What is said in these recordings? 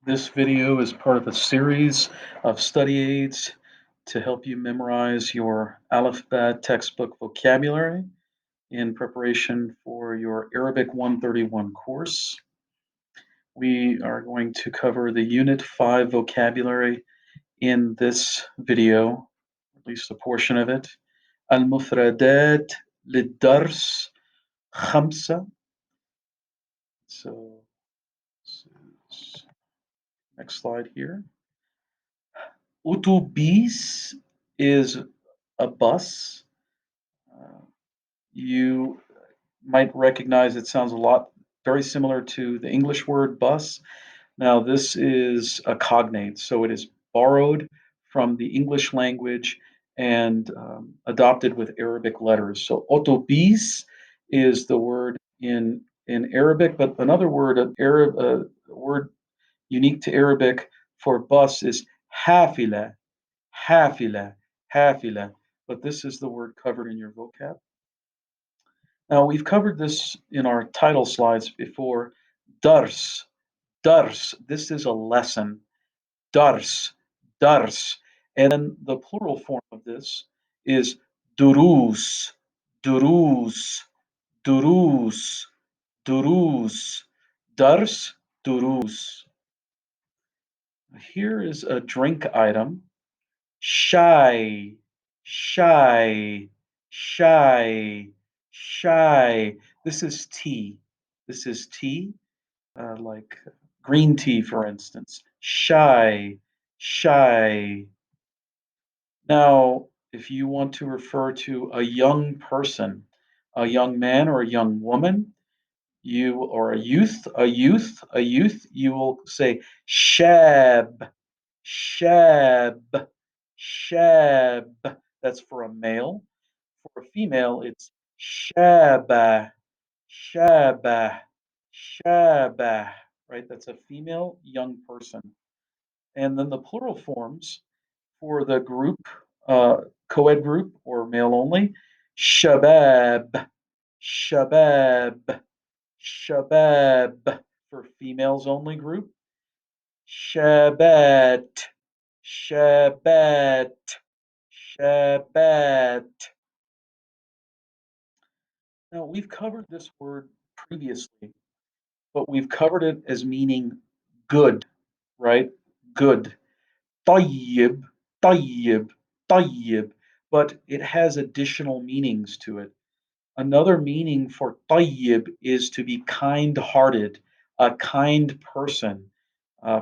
This video is part of a series of study aids to help you memorize your Alif textbook vocabulary in preparation for your Arabic 131 course. We are going to cover the Unit 5 vocabulary in this video, at least a portion of it. المفردات للدرس خمسة. So, next slide here. Autobus is a bus. Uh, you might recognize it sounds a lot very similar to the English word bus. Now, this is a cognate, so it is borrowed from the English language and adopted with Arabic letters. So, autobus is the word in Arabic, but another word, word unique to Arabic for bus is hafila, hafila, hafila. But this is the word covered in your vocab. Now, we've covered this in our title slides before. Dars, dars. This is a lesson. Dars, dars. And then the plural form of this is durus, durus, durus, durus. Dars, durus. Here is a drink item. Shy, shy, shy, shy. This is tea. This is tea, like green tea, for instance. Shy, shy. Now, if you want to refer to a young person, a young man or a young woman, you or a youth, a youth, a youth, you will say shab, shab, shab. That's for a male. For a female, it's shaba, shaba, shaba. Right? That's a female young person. And then the plural forms for the group, uh, co-ed group or male only, shabab, shabab, shabab. For females only group, shabat, shabat, shabat. Now, we've covered this word previously, but we've covered it as meaning good, right? Good. طيب, طيب, طيب. But it has additional meanings to it. Another meaning for طيب is to be kind-hearted, a kind person.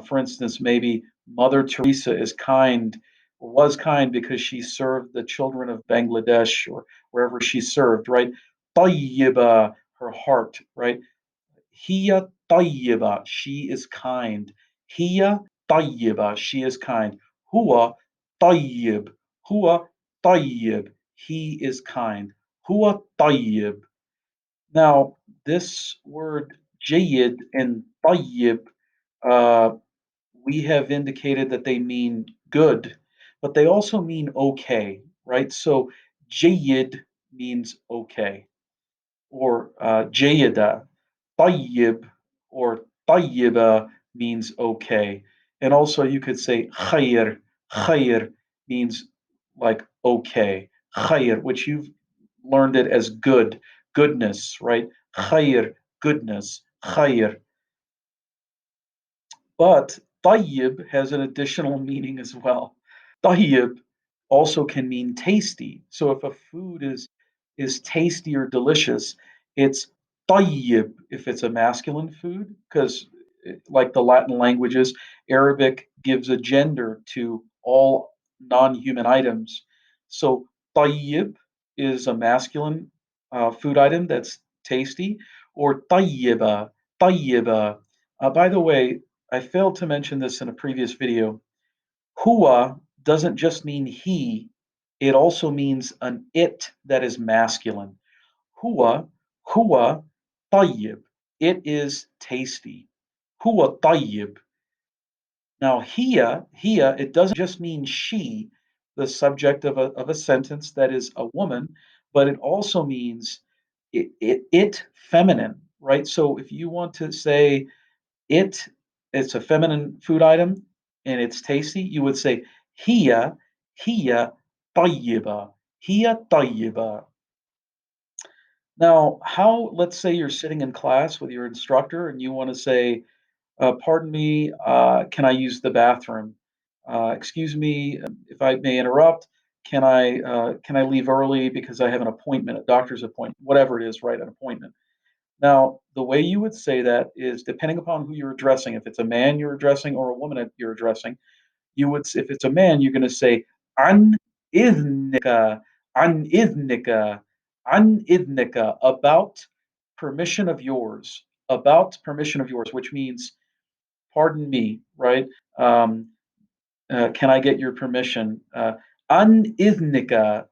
For instance, maybe Mother Teresa is kind or was kind because she served the children of Bangladesh or wherever she served, right? طيبة, her heart, right? هي طيبة, she is kind. هي طيبة, she is kind. هو طيب, هو طيب, he is kind. هو طيب. Now, this word جيد and طيب, uh, we have indicated that they mean good, but they also mean okay, right? So جيد means okay, or جيدة. طيب or طيبة means okay. And also you could say خير. خير means like okay. خير, which you've learned it as good, goodness, right? خير, goodness. خير. But طيب has an additional meaning as well. طيب also can mean tasty. So if a food is tasty or delicious, it's طيب if it's a masculine food, because like the Latin languages, Arabic gives a gender to all non-human items. So طيب is a masculine food item that's tasty, or طيبة, طيبة. By the way, I failed to mention this in a previous video. Hua doesn't just mean he, it also means an it that is masculine. Hua, hua, tayyib. It is tasty. Hua tayyib. Now, hiya, it doesn't just mean she, the subject of a sentence that is a woman, but it also means it feminine, right? So if you want to say it it's a feminine food item and it's tasty, you would say هي هي طيبة هي طيبة. Now, how let's say you're sitting in class with your instructor and you want to say, pardon me, can I use the bathroom? Excuse me, if I may interrupt. Can I leave early because I have an appointment, a doctor's appointment, whatever it is, right? An appointment. Now, the way you would say that is depending upon who you're addressing. If it's a man you're addressing or a woman that you're addressing, if it's a man, you're going to say an idnika, an idnika, an idnika, about permission of yours, about permission of yours, which means pardon me, right? Um, can I get your permission? An idnika,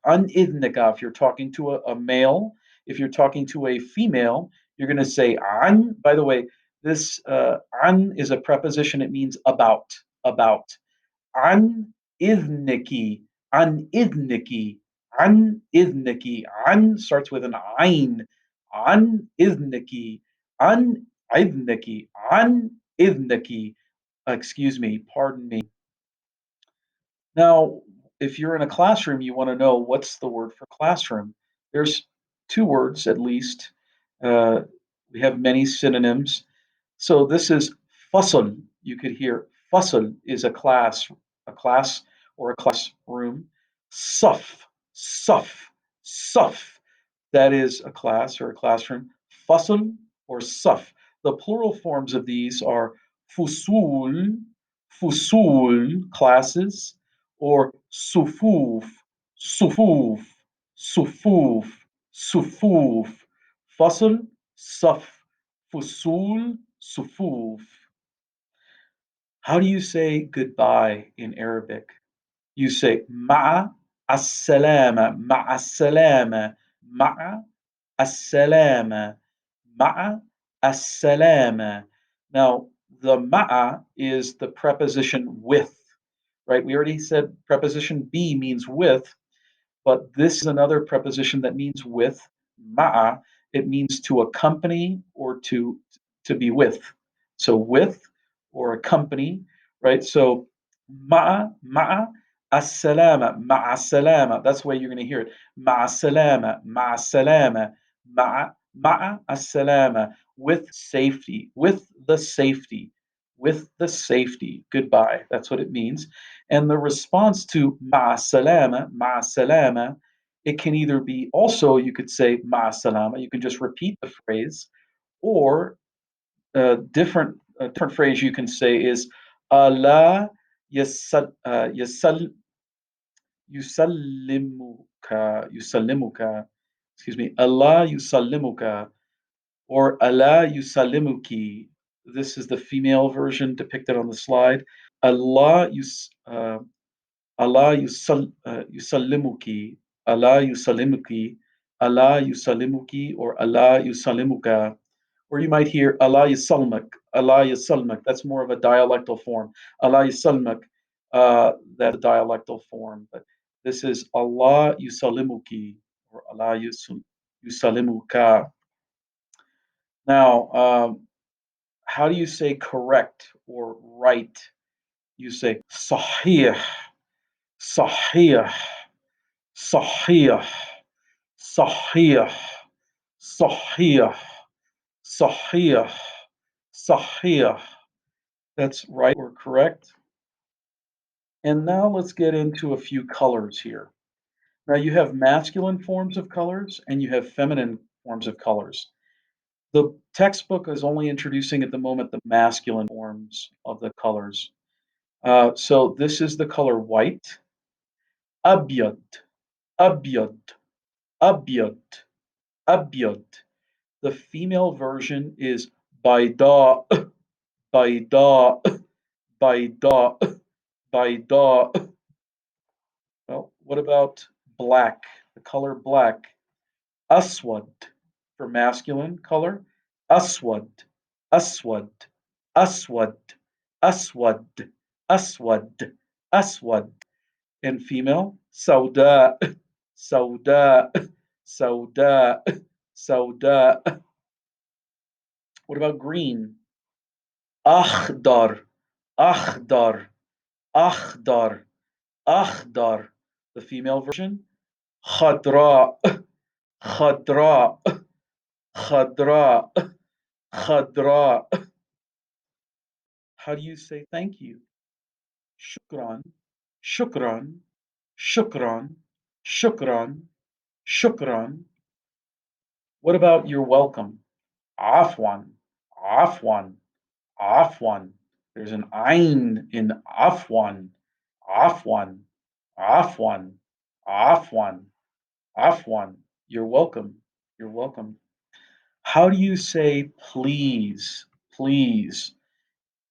if you're talking to a male, if you're talking to a female, you're going to say an. By the way, this an is a preposition. It means about, about. An idniki, an idniki, an idniki. An starts with an ein. An idniki, an idniki, an idniki. Excuse me, pardon me. Now, if you're in a classroom, you want to know what's the word for classroom. There's two words at least. Uh, we have many synonyms. So this is fasl. You could hear fasl is a class or a classroom. Suf, suf, suf. That is a class or a classroom. Fasl or suf. The plural forms of these are fusul, fusul, classes, or sufuf, sufuf, sufuf, sufuf. Fasl, suf, fusul, sufuf. How do you say goodbye in Arabic? You say ma'a as-salama, ma'a as-salama, ma'a as-salama, ma'a as-salama. Now, the ma'a is the preposition with, right? We already said preposition be means with, but this is another preposition that means with. Ma'a, it means to accompany or to be with. So with or accompany, right? So ma'a as-salama. That's the way you're going to hear it. Ma'a salama, ma'a salama, ma'a as-salama, with safety, with the safety. Goodbye. That's what it means. And the response to ma'a salama, it can either be also, you could say ma'a salama, you can just repeat the phrase, or a different phrase you can say is Allah yusallimuka, excuse me, Allah yusallimuka, or Allah yusallimuki. This is the female version depicted on the slide. Allah Allah yusallimuki, Allah yusallimuki, Allah yusallimuki, or Allah yusallimuka. Or you might hear Allah yusalmak, Allah yusalmak. That's more of a dialectal form. Allah yusalmak, that's a dialectal form. But this is Allah yusallimuki, or Allah yusallimuka. Now, how do you say correct or right? You say sahih, sahih, sahih, sahih, sahih, sahih, sahih. That's right or correct. And now let's get into a few colors here. Now you have masculine forms of colors and you have feminine forms of colors. The textbook is only introducing at the moment the masculine forms of the colors. So this is the color white. Abyad, abyad, abyad, abyad. The female version is bayda, bayda, bayda, bayda. Well, what about black? The color black. Aswad for masculine color. Aswad, aswad, aswad, aswad, aswad, aswad. And female, sauda, sauda, sauda, sauda. What about green? أخضر أخضر أخضر أخضر. The female version خضراء خضراء خضراء خضراء. How do you say thank you? شكرا شكرا شكرا شكرا شكرا. What about you're welcome? عفوا عفوا عفوا. There's an ein in عفوا عفوا عفوا عفوا عفوا. You're welcome. You're welcome. How do you say please? Please.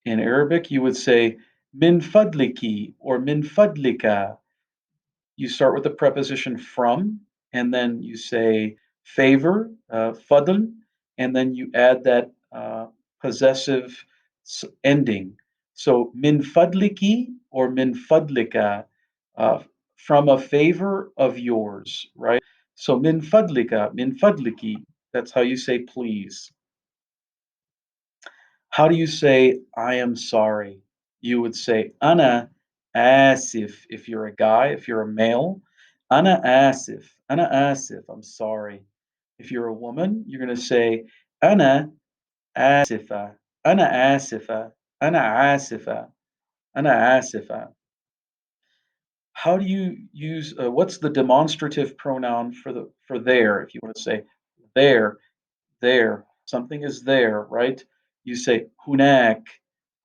In Arabic, you would say min fadliki or min fadlika. You start with the preposition from, and then you say favor, fadl, and then you add that possessive ending. So min fadliki or min fadlika, uh, from a favor of yours, right? So min fadlika, min fadliki, that's how you say please. How do you say I am sorry? You would say ana asif if you're a guy, if you're a male. Ana asif, I'm sorry. If you're a woman, you're going to say ana asifa, ana asifa, ana asifa, ana asifa. How do you use what's the demonstrative pronoun for there if you want to say there? There. Something is there, right? You say hunak,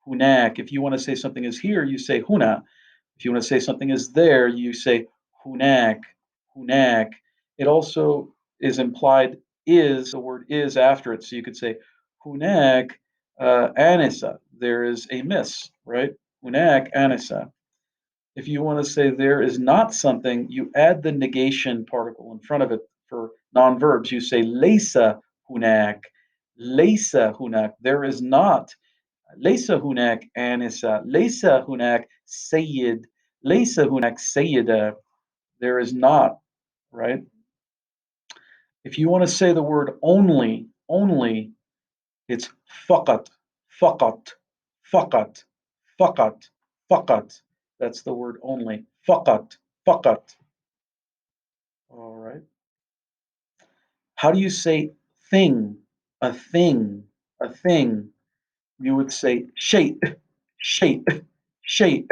hunak. If you want to say something is here, you say huna. If you want to say something is there, you say hunak, hunak. It also is implied is, the word is after it. So you could say hunak anisa. There is a miss, right? Hunak anisa. If you want to say there is not something, you add the negation particle in front of it for non-verbs. You say laysa hunak, laysa hunak. There is not. Laysa hunak anisa, laysa hunak sayyid, laysa hunak sayyida. There is not, right? If you want to say the word only, only, it's faqat, faqat, faqat, faqat, faqat. That's the word only. Faqat, faqat. All right. How do you say thing? A thing, a thing. You would say shape, shape, shape.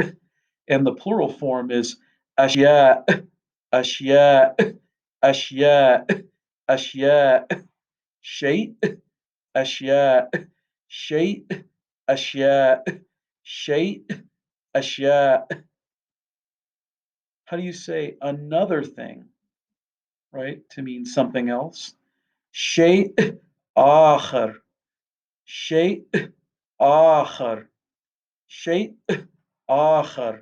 And the plural form is ashya, ashya, ashya, ashya. Shape, ashya, shape, ashya, shape, ashya. How do you say another thing, right? To mean something else. شيء آخر شيء آخر شيء آخر.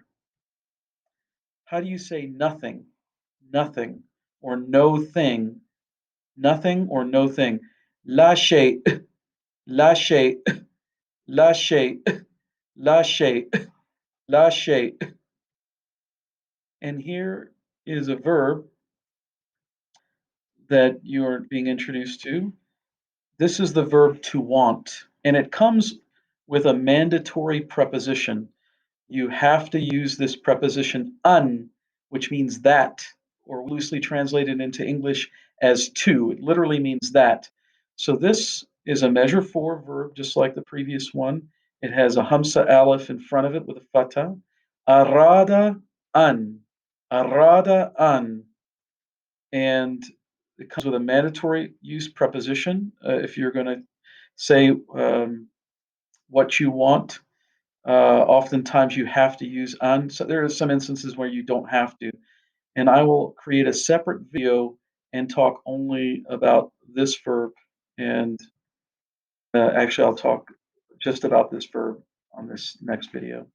How do you say nothing? Nothing or no thing. Nothing or no thing. لا شيء لا شيء لا شيء لا شيء لا شيء. And here is a verb that you are being introduced to. This is the verb to want, and it comes with a mandatory preposition. You have to use this preposition un, which means that, or loosely translated into English as to. It literally means that. So this is a measure for verb, just like the previous one. It has a hamsa alif in front of it with a fatha. Arada an. Arada an. And it comes with a mandatory use preposition if you're going to say what you want. Oftentimes you have to use an. So there are some instances where you don't have to. And I will create a separate video and talk only about this verb. And actually, I'll talk just about this verb on this next video.